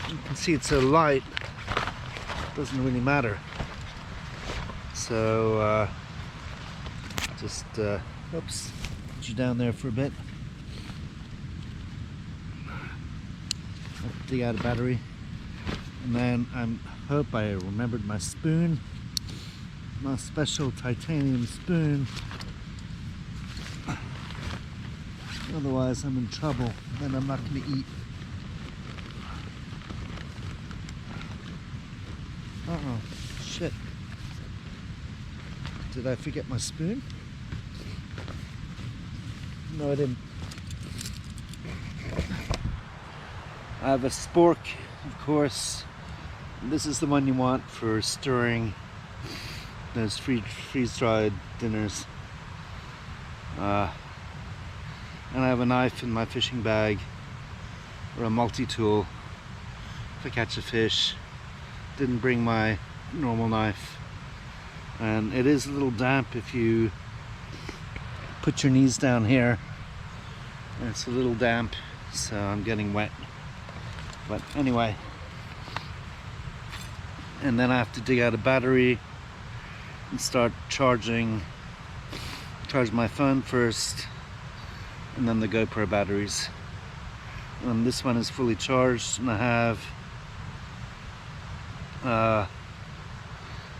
you can see it's so light, it doesn't really matter. So just oops, put you down there for a bit. I'll dig out a battery, and then I hope I remembered my spoon, my special titanium spoon. Otherwise I'm in trouble, then I'm not going to eat. Uh-oh, shit. Did I forget my spoon? No, I didn't. I have a spork, of course. This is the one you want for stirring those freeze-dried dinners. And I have a knife in my fishing bag, or a multi-tool if I catch a fish. Didn't bring my normal knife. and it is a little damp if you put your knees down here. It's a little damp, so I'm getting wet. But anyway, and then I have to dig out a battery and start charge my phone first, and then the GoPro batteries. And this one is fully charged, and I have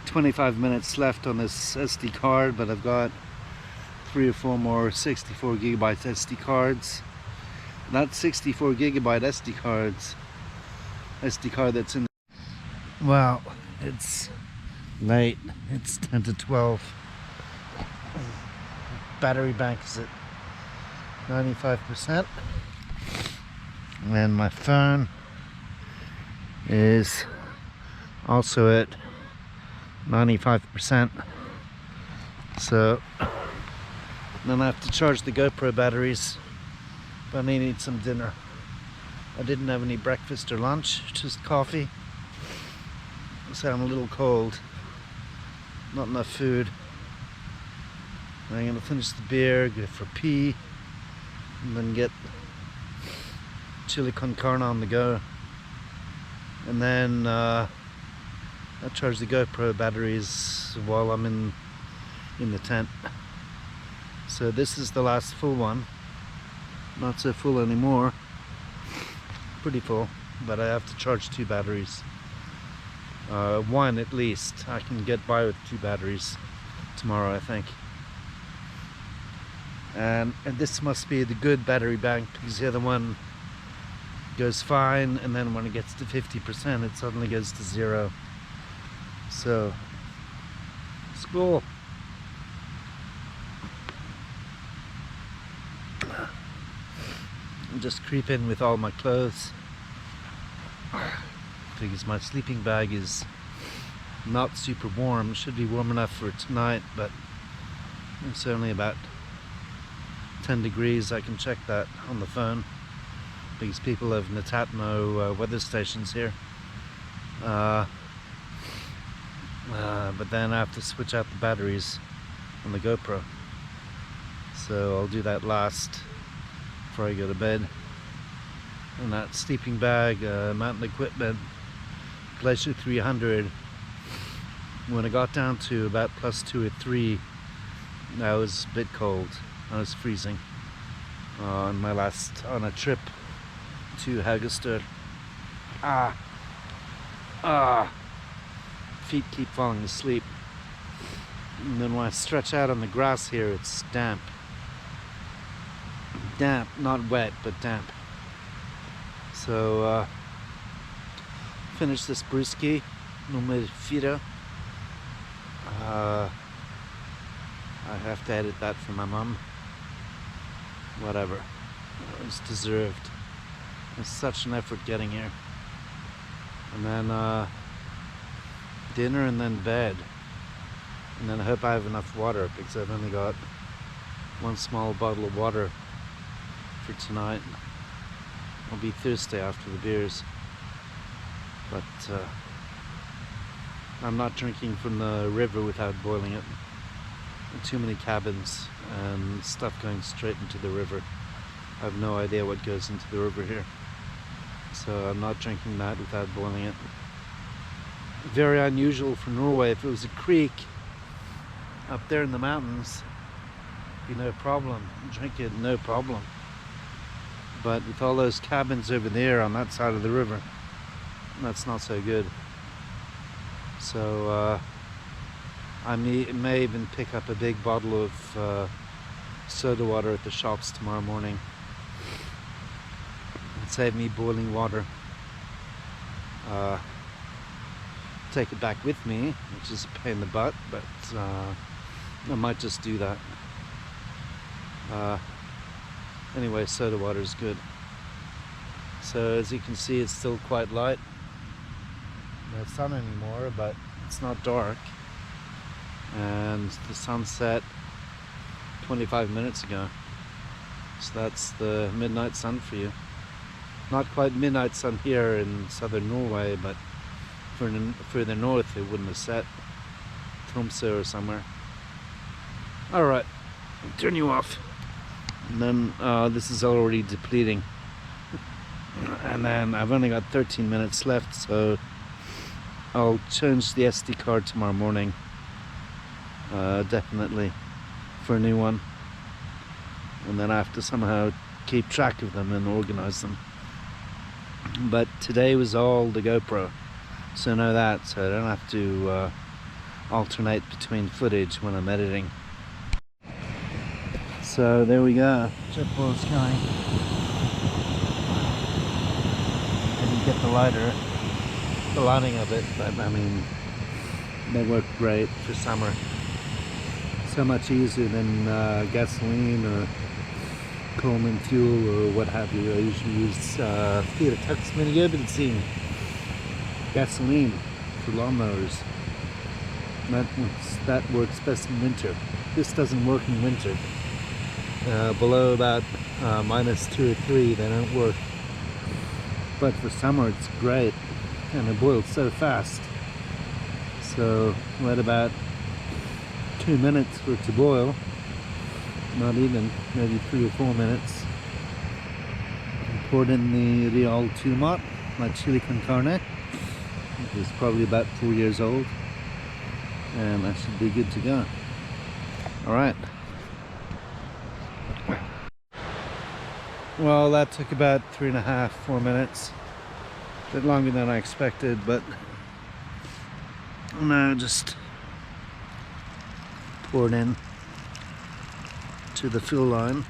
25 minutes left on this SD card, but I've got 3 or 4 more 64 gigabyte SD cards. That 64 gigabyte SD card that's in. Well, it's late. It's 10 to 12. Battery bank is at 95%. And my phone is also at 95%. So then I have to charge the GoPro batteries, but I need some dinner. I didn't have any breakfast or lunch, just coffee. So I'm a little cold, not enough food. I'm gonna finish the beer, go for pee, and then get chili con carne on the go. And then I'll charge the GoPro batteries while I'm in the tent. So this is the last full one. Not so full anymore. Pretty full, but I have to charge 2 batteries. 1 at least. I can get by with 2 batteries tomorrow, I think. And this must be the good battery bank, because the other one goes fine, and then when it gets to 50% it suddenly goes to 0. So it's cool. I'll just creep in with all my clothes, because my sleeping bag is not super warm. It should be warm enough for tonight, but it's only about 10 degrees. I can check that on the phone, because people have Netatmo weather stations here. But then I have to switch out the batteries on the GoPro. So I'll do that last before I go to bed. And that sleeping bag, mountain equipment, Glacier 300. When I got down to about +2 or 3, I was a bit cold. I was freezing on a trip to Hagestad. Feet keep falling asleep. And then when I stretch out on the grass here, it's damp. Damp, not wet, but damp. So finish this brewski, numero 4. I have to edit that for my mum. Whatever, it's deserved. It's such an effort getting here. And then dinner, and then bed, and then I hope I have enough water, because I've only got 1 small bottle of water for tonight. I'll be thirsty after the beers, but I'm not drinking from the river without boiling it. Too many cabins and stuff going straight into the river. I have no idea what goes into the river here, so I'm not drinking that without boiling it. Very unusual for Norway. If it was a creek up there in the mountains, be no problem. Drink it, no problem. But with all those cabins over there on that side of the river, that's not so good. So I may even pick up a big bottle of soda water at the shops tomorrow morning. It'd save me boiling water. Take it back with me, which is a pain in the butt, but I might just do that. Anyway, soda water is good. So as you can see, it's still quite light. No sun anymore, but it's not dark. And the sun set 25 minutes ago. So that's the midnight sun for you. Not quite midnight sun here in southern Norway, but further north it wouldn't have set Tromsø or somewhere. Alright, turn you off. And then this is already depleting. And then I've only got 13 minutes left, so I'll change the SD card tomorrow morning. Definitely for a new one. And then I have to somehow keep track of them and organize them. But today was all the GoPro, so I know that, so I don't have to alternate between footage when I'm editing. So there we go, jet boil's going. Didn't get the lighting of it, but I mean, they work great for summer. So much easier than gasoline or Coleman fuel or what have you. I usually use Fiat Tux Mini benzine, gasoline for lawnmowers. That works best in winter. This doesn't work in winter. Below about -2 or 3 they don't work. But for summer it's great, and it boils so fast. So wait about 2 minutes for it to boil. Not even, maybe 3 or 4 minutes. Poured in the Real Tumat, my chili con carne. It was probably about 4 years old, and that should be good to go. Alright. Well, that took about 3.5, 4 minutes. A bit longer than I expected, but now just poured in to the fuel line,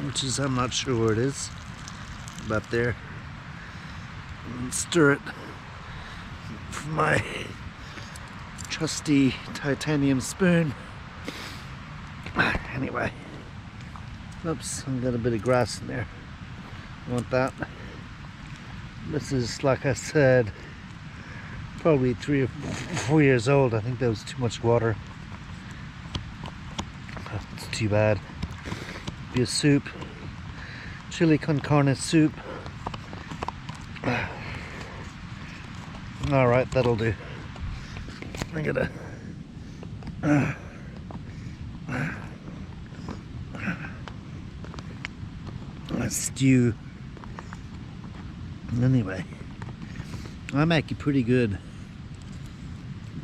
which is, I'm not sure where it is, about there, and stir it with my trusty titanium spoon. Anyway, oops, I've got a bit of grass in there, want that. This is, like I said, probably 3 or 4 years old. I think there was too much water. It's too bad. Be a soup, chili con carne soup. All right, that'll do. I gotta a stew. Anyway, I make it pretty good,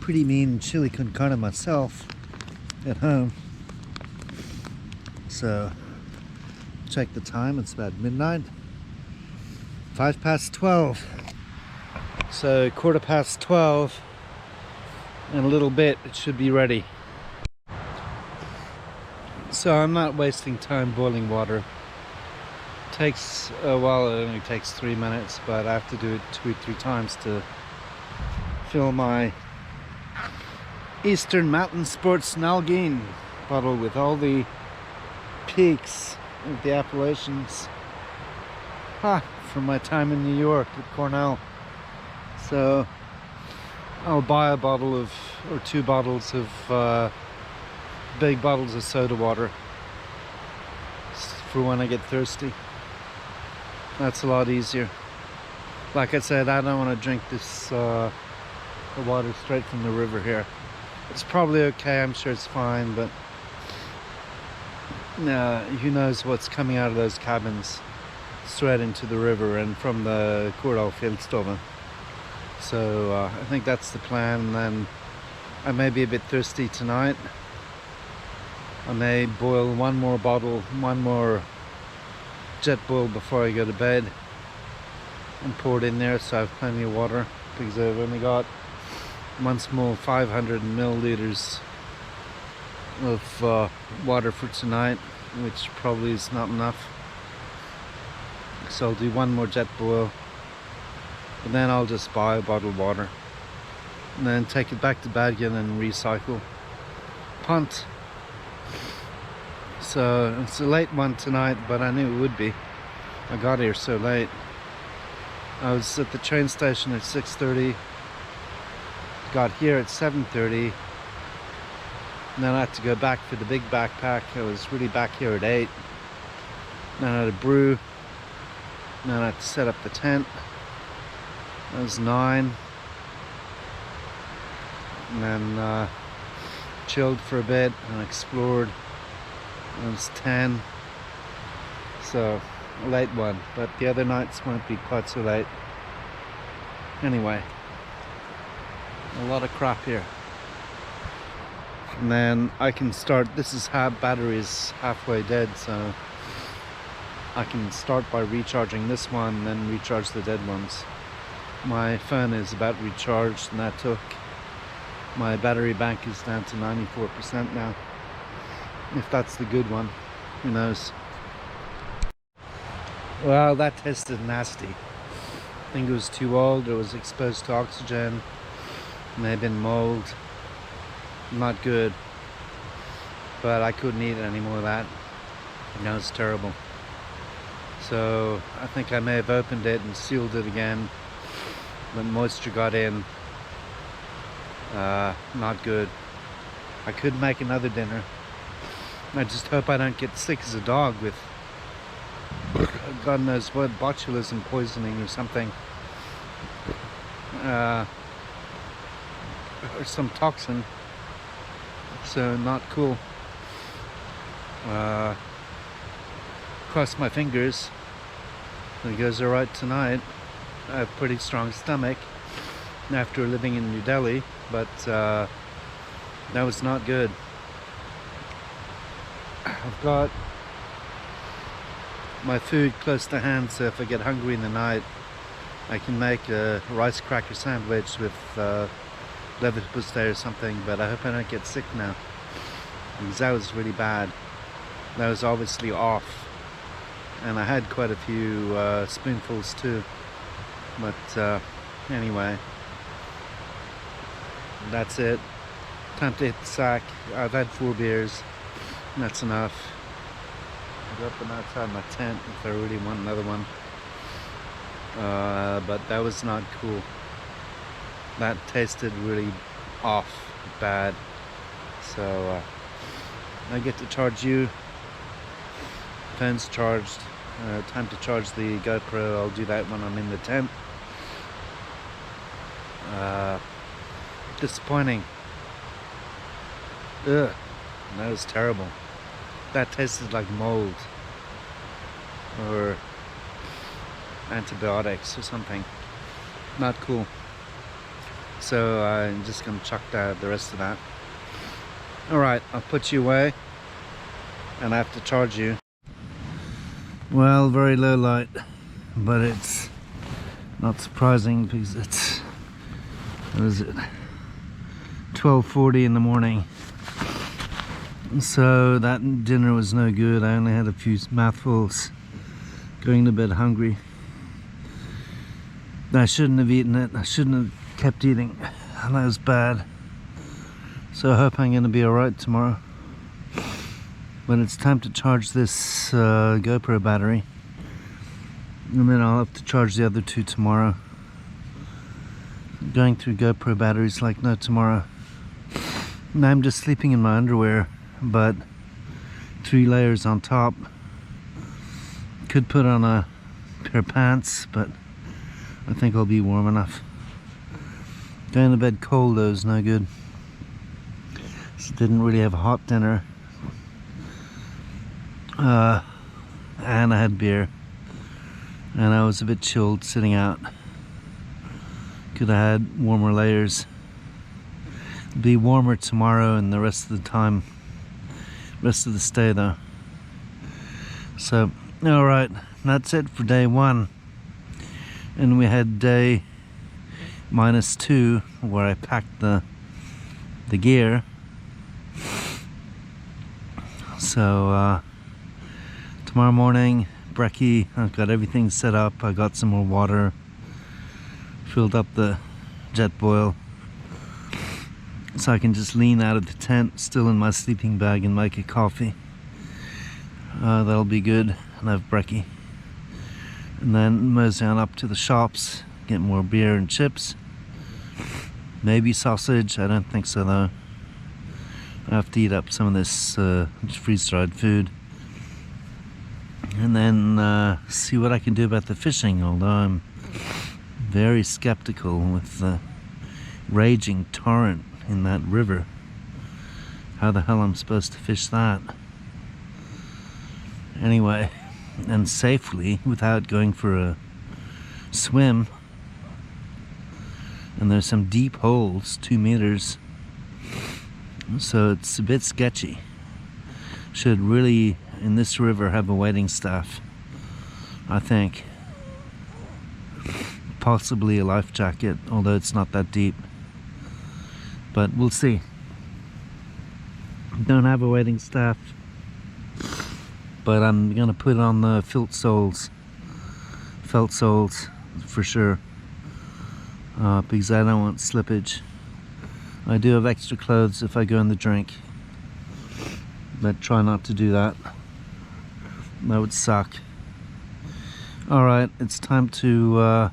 pretty mean chili con carne myself at home. So check the time, it's about midnight, 12:05. So 12:15 in a little bit it should be ready. So I'm not wasting time boiling water. Takes a while, it only takes 3 minutes, but I have to do it 2 or 3 times to fill my Eastern Mountain Sports Nalgene bottle with all the peaks of the Appalachians from my time in New York at Cornell. So I'll buy a bottle of, or 2 bottles of big bottles of soda water for when I get thirsty. That's a lot easier. Like I said, I don't want to drink this the water straight from the river here. It's probably okay, I'm sure it's fine, but who knows what's coming out of those cabins straight into the river and from the Kordal Fjellstove. So I think that's the plan. And then I may be a bit thirsty tonight. I may boil one more bottle, one more jet boil before I go to bed and pour it in there, so I have plenty of water, because I've only got one small 500 milliliters of water for tonight, which probably is not enough. So I'll do one more jet boil, and then I'll just buy a bottle of water and then take it back to Bergen and recycle. Punt. So it's a late one tonight, but I knew it would be. I got here so late. I was at the train station at 6:30, got here at 7:30, and then I had to go back for the big backpack. I was really back here at 8. Then I had a brew, then I had to set up the tent. That was 9. and then chilled for a bit and explored. It was 10, so a late one, but the other nights won't be quite so late. Anyway, a lot of crap here. And then I can start, this is battery is halfway dead, so I can start by recharging this one and then recharge the dead ones. My phone is about recharged, and that took, my battery bank is down to 94% now. If that's the good one, who knows. Well, that tasted nasty. I think it was too old, it was exposed to oxygen, may have been mold. Not good, but I couldn't eat any more of that. It was terrible. So I think I may have opened it and sealed it again when moisture got in. Not good. I could make another dinner. I just hope I don't get sick as a dog with God knows what, botulism poisoning or something, or some toxin. So not cool. Cross my fingers it goes alright tonight. I have a pretty strong stomach after living in New Delhi, but that was not good. I've got my food close to hand, so if I get hungry in the night I can make a rice cracker sandwich with leather stay or something, but I hope I don't get sick now, because that was really bad. That was obviously off, and I had quite a few spoonfuls too, but anyway, that's it. Time to hit the sack. I've had 4 beers, that's enough. I'll go up and outside my tent if I really want another one, but that was not cool. That tasted really off, bad. So I get to charge you. Phone's charged. Time to charge the GoPro. I'll do that when I'm in the tent. Disappointing. Ugh, that was terrible. That tasted like mold or antibiotics or something. Not cool. So I'm just gonna chuck the rest of that. Alright, I'll put you away and I have to charge you. Well, very low light, but it's not surprising because it's, what is it, 12:40 in the morning. So that dinner was no good. I only had a few mouthfuls, going to bed hungry. I shouldn't have eaten it. I shouldn't have kept eating. That was bad. So I hope I'm going to be alright tomorrow. But it's time to charge this GoPro battery, and then I'll have to charge the other 2 tomorrow. Going through GoPro batteries like no tomorrow. Now I'm just sleeping in my underwear, but 3 layers on top. Could put on a pair of pants, but I think I'll be warm enough. Going to bed cold though is no good. So didn't really have a hot dinner. And I had beer. And I was a bit chilled sitting out. Could have had warmer layers. It'll be warmer tomorrow and the rest of the time. Rest of the stay though. So, alright, that's it for day 1. And we had day -2 where I packed the gear. So tomorrow morning, brekkie, I've got everything set up. I got some more water, filled up the jet boil, so I can just lean out of the tent, still in my sleeping bag, and make a coffee. That'll be good, and have brekkie. And then mosey on up to the shops, get more beer and chips. Maybe sausage, I don't think so though. I have to eat up some of this freeze-dried food. And then see what I can do about the fishing, although I'm very skeptical with the raging torrent in that river. How the hell I'm supposed to fish that? Anyway, and safely without going for a swim. And there's some deep holes, 2 meters. So it's a bit sketchy. Should really, in this river, have a wading staff, I think. Possibly a life jacket, although it's not that deep. But we'll see. Don't have a wading staff, but I'm gonna put on the felt soles for sure, because I don't want slippage. I do have extra clothes if I go in the drink, but try not to do that. That would suck. Alright, it's time to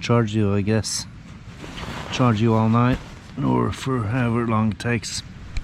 charge you, I guess. Charge you all night, or for however long it takes.